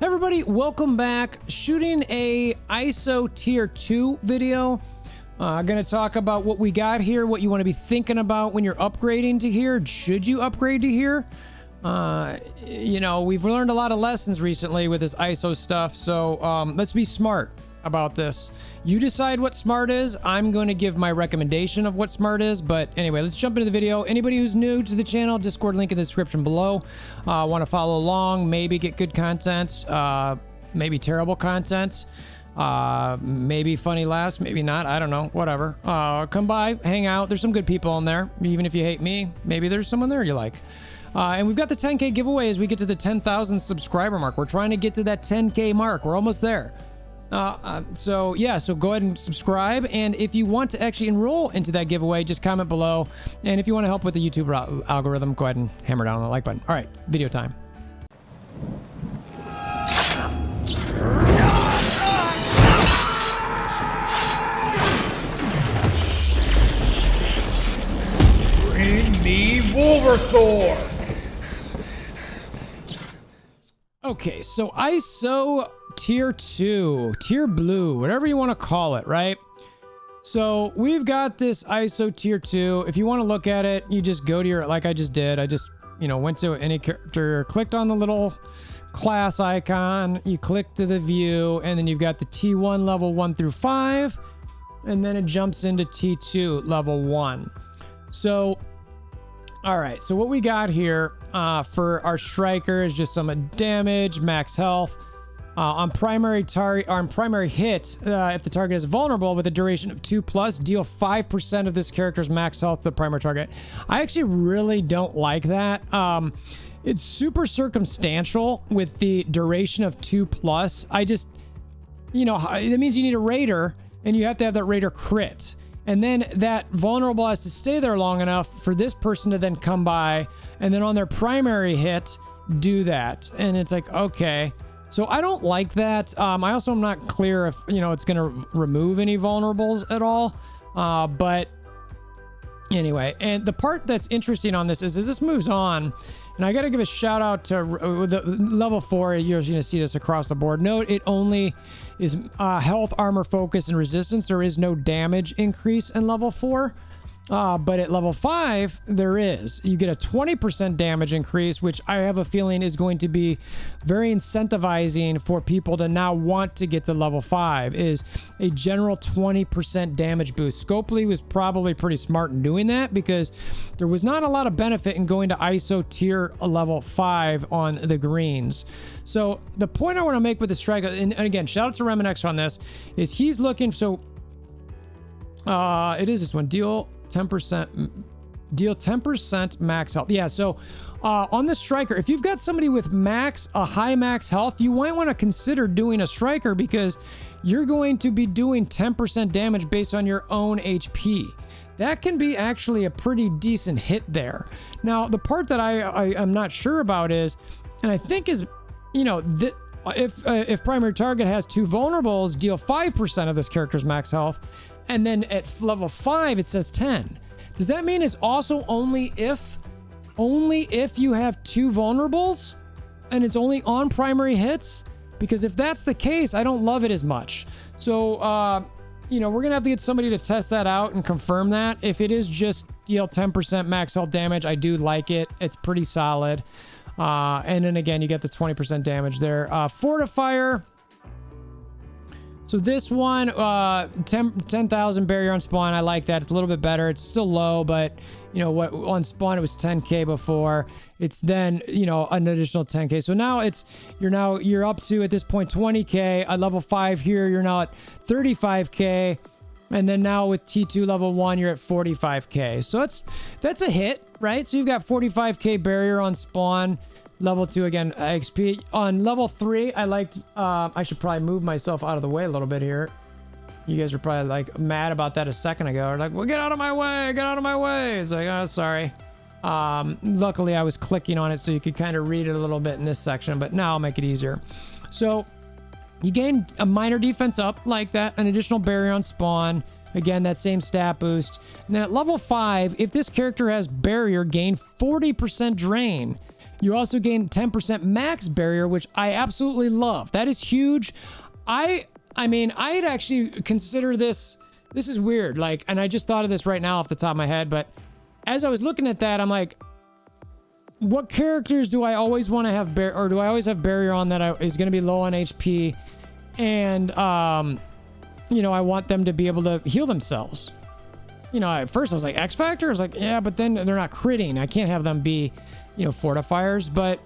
Everybody, welcome back. Shooting a ISO tier 2 video. Gonna talk about what we got here, what you want to be thinking about when you're upgrading to here. Should you upgrade to here? You know, we've learned a lot of lessons recently with this ISO stuff, so let's be smart about this. You decide what smart is. I'm going to give my recommendation of what smart is, but anyway, let's jump into the video. Anybody who's new to the channel, Discord link in the description below. Want to follow along, maybe get good content, maybe terrible content, maybe funny laughs, maybe not, I don't know, whatever. Come by, hang out. There's some good people in there. Even if you hate me, maybe there's someone there you like. And we've got the 10K giveaway as we get to the 10,000 subscriber mark. We're trying to get to that 10K mark. We're almost there. So go ahead and subscribe. And if you want to actually enroll into that giveaway, just comment below. And if you want to help with the YouTube algorithm, go ahead and hammer down on the like button. All right, video time. Bring me WolverThor! Okay, so ISO tier 2, tier blue, whatever you want to call it, right? So we've got this ISO tier 2. If you want to look at it, you just go to your, like I just did. I just, you know, went to any character, clicked on the little class icon, you click to the view, and then you've got the T1 level 1 through 5, and then it jumps into T2 level 1. So, all right, so what we got here for our striker is just some damage, max health. On primary hit, if the target is vulnerable with a duration of 2+, deal 5% of this character's max health to the primary target. I actually really don't like that. It's super circumstantial with the duration of 2+. I just, you know, that means you need a raider, and you have to have that raider crit. And then that vulnerable has to stay there long enough for this person to then come by and then on their primary hit, do that. And it's like, okay. So I don't like that. I also am not clear if, you know, it's going to remove any vulnerables at all. But anyway, and the part that's interesting on this is as this moves on, and I got to give a shout out to the level 4. You're going to see this across the board. Note it only is health, armor, focus, and resistance. There is no damage increase in level 4. But at level 5, there is. You get a 20% damage increase, which I have a feeling is going to be very incentivizing for people to now want to get to level 5, is a general 20% damage boost. Scopely was probably pretty smart in doing that because there was not a lot of benefit in going to ISO tier level 5 on the greens. So the point I want to make with the striker, and again, shout out to Reminex on this, is he's looking, so it is this one, deal 10% max health. Yeah, so on the striker, if you've got somebody with a high max health, you might want to consider doing a striker because you're going to be doing 10% damage based on your own HP. That can be actually a pretty decent hit there. Now, the part that I'm not sure about is, and I think is, you know, if primary target has 2 vulnerables, deal 5% of this character's max health. And then at level 5, it says 10. Does that mean it's also only if you have 2 vulnerables and it's only on primary hits? Because if that's the case, I don't love it as much. So, you know, we're going to have to get somebody to test that out and confirm that. If it is just deal 10% max health damage, I do like it. It's pretty solid. And then again, you get the 20% damage there. Fortifier. So this one, 10,000 barrier on spawn. I like that. It's a little bit better. It's still low, but you know what? On spawn it was 10K before. It's then, you know, an additional 10K. So now you're up to at this point 20K. At level 5 here, you're now at 35K, and then now with T2 level 1, you're at 45K. So that's a hit, right? So you've got 45K barrier on spawn. Level 2 again, XP. On level 3, I liked, I should probably move myself out of the way a little bit here. You guys were probably like mad about that a second ago. Or like, well, get out of my way, get out of my way. It's like, oh, sorry. Luckily I was clicking on it so you could kind of read it a little bit in this section, but now I'll make it easier. So you gain a minor defense up like that, an additional barrier on spawn. Again, that same stat boost. And then at level 5, if this character has barrier, gain 40% drain. You also gain 10% max barrier, which I absolutely love. That is huge. I mean, I'd actually consider this. This is weird. Like, and I just thought of this right now off the top of my head, but as I was looking at that, I'm like, what characters do I always want to have or do I always have barrier on that is going to be low on HP? And, you know, I want them to be able to heal themselves. You know, at first I was like, X Factor? I was like, yeah, but then they're not critting. I can't have them be, you know, Fortifiers. But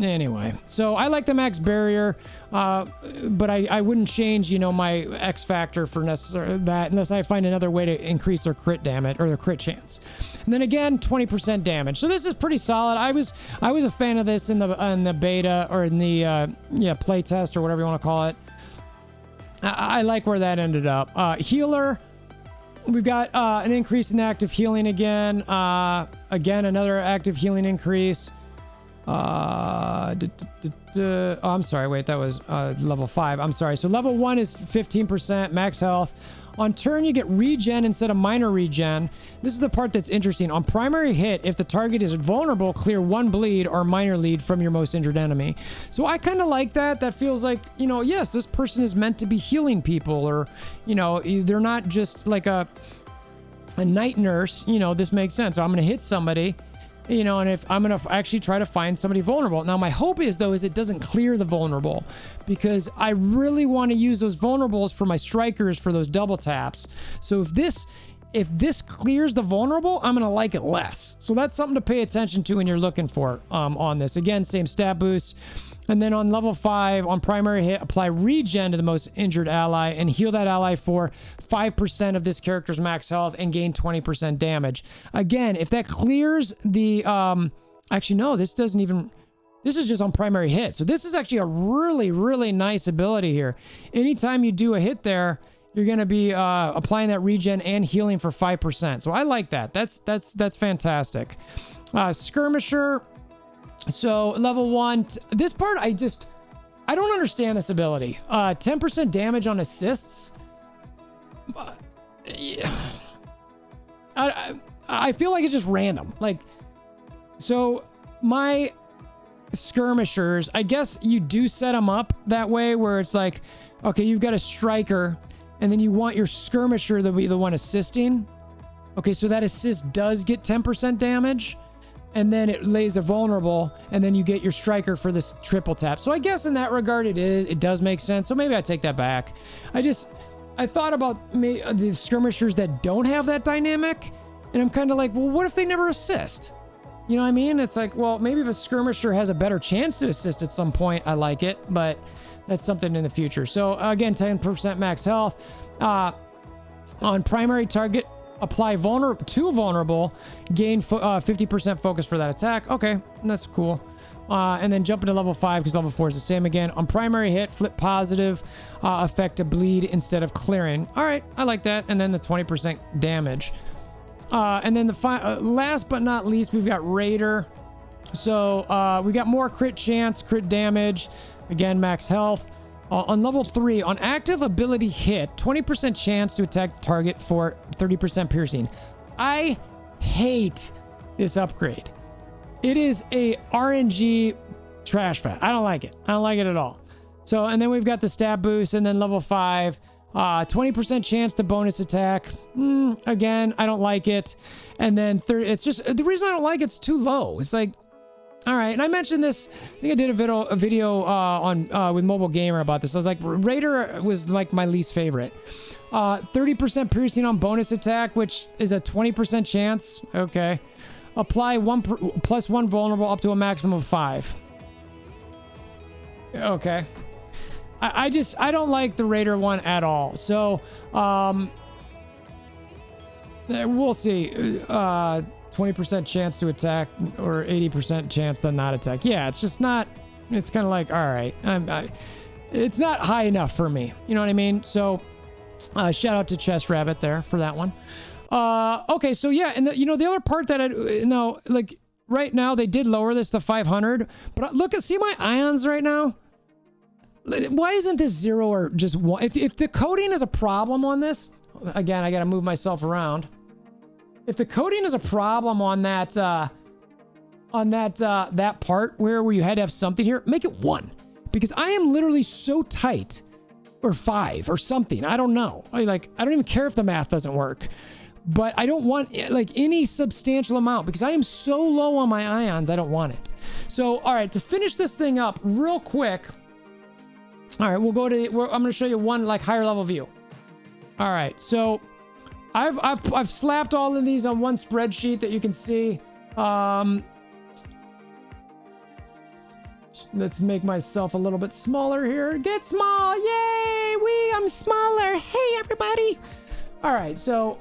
anyway, so I like the max barrier, but I wouldn't change, you know, my X Factor for necessary that unless I find another way to increase their crit damage or their crit chance. And then again, 20% damage. So this is pretty solid. I was a fan of this in the beta or in the play test or whatever you want to call it. I like where that ended up. Healer, we've got an increase in active healing again. Again, another active healing increase. Oh, I'm sorry. Wait, that was level 5. I'm sorry. So level 1 is 15% max health. On turn, you get regen instead of minor regen. This is the part that's interesting. On primary hit, if the target is vulnerable, clear 1 bleed or minor lead from your most injured enemy. So I kind of like that. That feels like, you know, yes, this person is meant to be healing people, or, you know, they're not just like a night nurse. You know, this makes sense. So I'm going to hit somebody, you know, and if I'm going to actually try to find somebody vulnerable. Now, my hope is, though, is it doesn't clear the vulnerable, because I really want to use those vulnerables for my strikers for those double taps. So if this clears the vulnerable, I'm going to like it less. So that's something to pay attention to when you're looking for on this. Again, same stat boost. And then on level 5, on primary hit, apply regen to the most injured ally and heal that ally for 5% of this character's max health and gain 20% damage. Again, if that clears the... actually, no, this doesn't even... This is just on primary hit. So this is actually a really, really nice ability here. Anytime you do a hit there, you're going to be applying that regen and healing for 5%. So I like that. That's fantastic. Skirmisher... So level 1, this part I don't understand this ability. 10% damage on assists. Yeah. I feel like it's just random. Like, so my skirmishers, I guess you do set them up that way where it's like, okay, you've got a striker and then you want your skirmisher to be the one assisting. Okay, so that assist does get 10% damage. And then it lays the vulnerable, and then you get your striker for this triple tap. So I guess in that regard, it does make sense. So maybe I take that back. I thought about the skirmishers that don't have that dynamic, and I'm kind of like, well, what if they never assist? You know what I mean? It's like, well, maybe if a skirmisher has a better chance to assist at some point, I like it, but that's something in the future. So again, 10% max health. On primary target, apply vulnerable, gain 50% focus for that attack. Okay, that's cool. And then jump into level 5 because level 4 is the same again. On primary hit, flip positive, effect to bleed instead of clearing. All right, I like that. And then the 20% damage. And then the last but not least, we've got Raider. So we got more crit chance, crit damage. Again, max health. On level 3, on active ability hit, 20% chance to attack the target for 30% piercing. I hate this upgrade. It is a RNG trash fat. I don't like it. I don't like it at all. So, and then we've got the stat boost, and then level 5, 20% chance to bonus attack. Again, I don't like it. And then 30, it's just, the reason I don't like it's too low. It's like, all right, and I mentioned this. I think I did a video on with Mobile Gamer about this. I was like, Raider was like my least favorite. 30% piercing on bonus attack, which is a 20% chance. Okay, apply plus 1 vulnerable up to a maximum of 5. Okay, I don't like the Raider one at all. So we'll see. 20% chance to attack or 80% chance to not attack. Yeah, it's just not, it's kind of like, all right, it's not high enough for me. You know what I mean? So shout out to Chess Rabbit there for that one. Okay, so yeah, and the other part that like right now they did lower this to 500, but see my ions right now? Why isn't this 0 or just 1? If the coding is a problem on this, again, I got to move myself around. If the coding is a problem on that on that that part where you had to have something here, make it 1, because I am literally so tight, or 5 or something. I don't know. I don't even care if the math doesn't work, but I don't want like any substantial amount because I am so low on my ions. I don't want it. So, all right, to finish this thing up real quick. All right, we'll go to, I'm going to show you one like higher level view. All right, so I've slapped all of these on one spreadsheet that you can see. Let's make myself a little bit smaller here. Get small, yay! I'm smaller. Hey, everybody. All right, so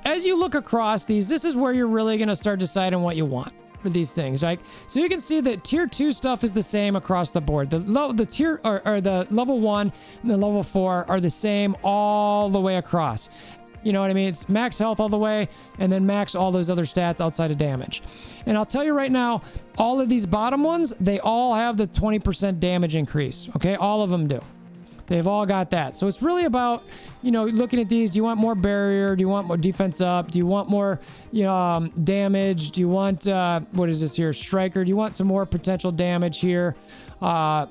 as you look across these, this is where you're really gonna start deciding what you want for these things, right? So you can see that tier 2 stuff is the same across the board. The tier or the level 1 and the level 4 are the same all the way across. You know what I mean? It's max health all the way, and then max all those other stats outside of damage. And I'll tell you right now, all of these bottom ones, they all have the 20% damage increase. Okay, all of them do. They've all got that. So it's really about, you know, looking at these. Do you want more barrier? Do you want more defense up? Do you want more damage? Do you want, what is this here? Striker. Do you want some more potential damage here? Where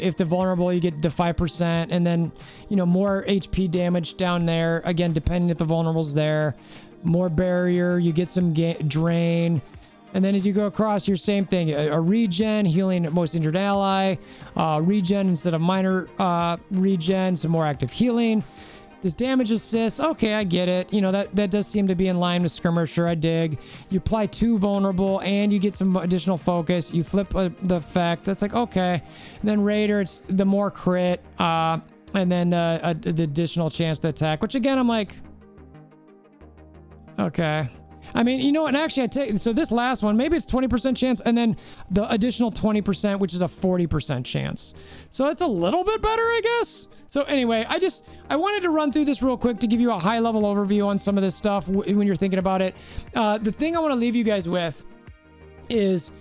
if the vulnerable, you get the 5%, and then, you know, more HP damage down there. Again, depending if the vulnerable's there. More barrier, you get some drain. And then as you go across, your same thing. A regen, healing most injured ally. Regen instead of minor regen, some more active healing. This damage assist, okay, I get it. You know, that does seem to be in line with skirmisher, I dig. You apply 2 vulnerable and you get some additional focus. You flip the effect, that's like, okay. And then raider, it's the more crit, and then the additional chance to attack, which again, I'm like, okay. I mean, you know what, and actually I take, so this last one, maybe it's 20% chance, and then the additional 20%, which is a 40% chance. So it's a little bit better, I guess. So anyway, I wanted to run through this real quick to give you a high level overview on some of this stuff when you're thinking about it. The thing I want to leave you guys with is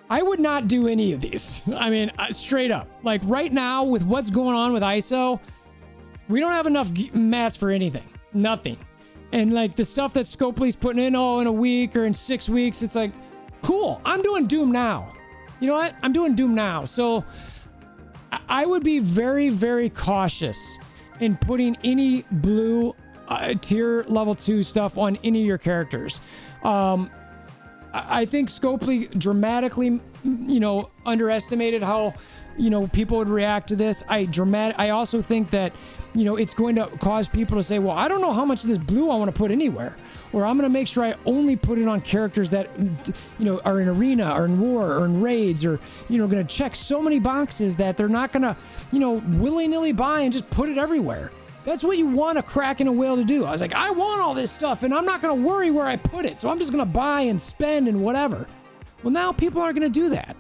I would not do any of these. I mean, straight up, like right now with what's going on with ISO, we don't have enough mats for anything, nothing. And like the stuff that Scopely's putting in, in a week or in 6 weeks, it's like, cool, I'm doing Doom now. You know what? I'm doing Doom now. So I would be very, very cautious in putting any blue tier level 2 stuff on any of your characters. I think Scopely dramatically, you know, underestimated how, you know, people would react to this. I also think that, you know, it's going to cause people to say, well, I don't know how much of this blue I want to put anywhere, or I'm going to make sure I only put it on characters that, you know, are in arena or in war or in raids, or, you know, going to check so many boxes that they're not going to, you know, willy-nilly buy and just put it everywhere. That's what you want a Kraken and whale to do. I was like, I want all this stuff and I'm not going to worry where I put it, so I'm just going to buy and spend and whatever. Well, now people aren't going to do that.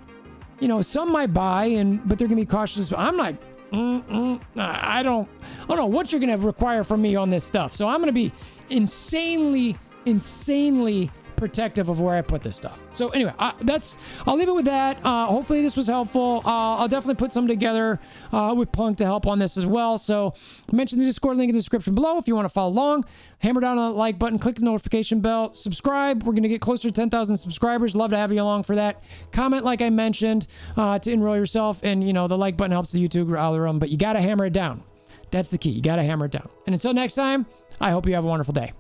You know, some might buy, but they're going to be cautious. I'm like, I don't know what you're going to require from me on this stuff. So I'm going to be insanely protective of where I put this stuff. So anyway, I'll leave it with that. Hopefully this was helpful. I'll definitely put some together with Plunk to help on this as well. So I mentioned the Discord link in the description below if you want to follow along. Hammer down on the like button, click the notification bell, subscribe. We're going to get closer to 10,000 subscribers. Love to have you along for that. Comment, like I mentioned, to enroll yourself. And, you know, the like button helps the YouTube algorithm, but you got to hammer it down. That's the key. You got to hammer it down. And until next time, I hope you have a wonderful day.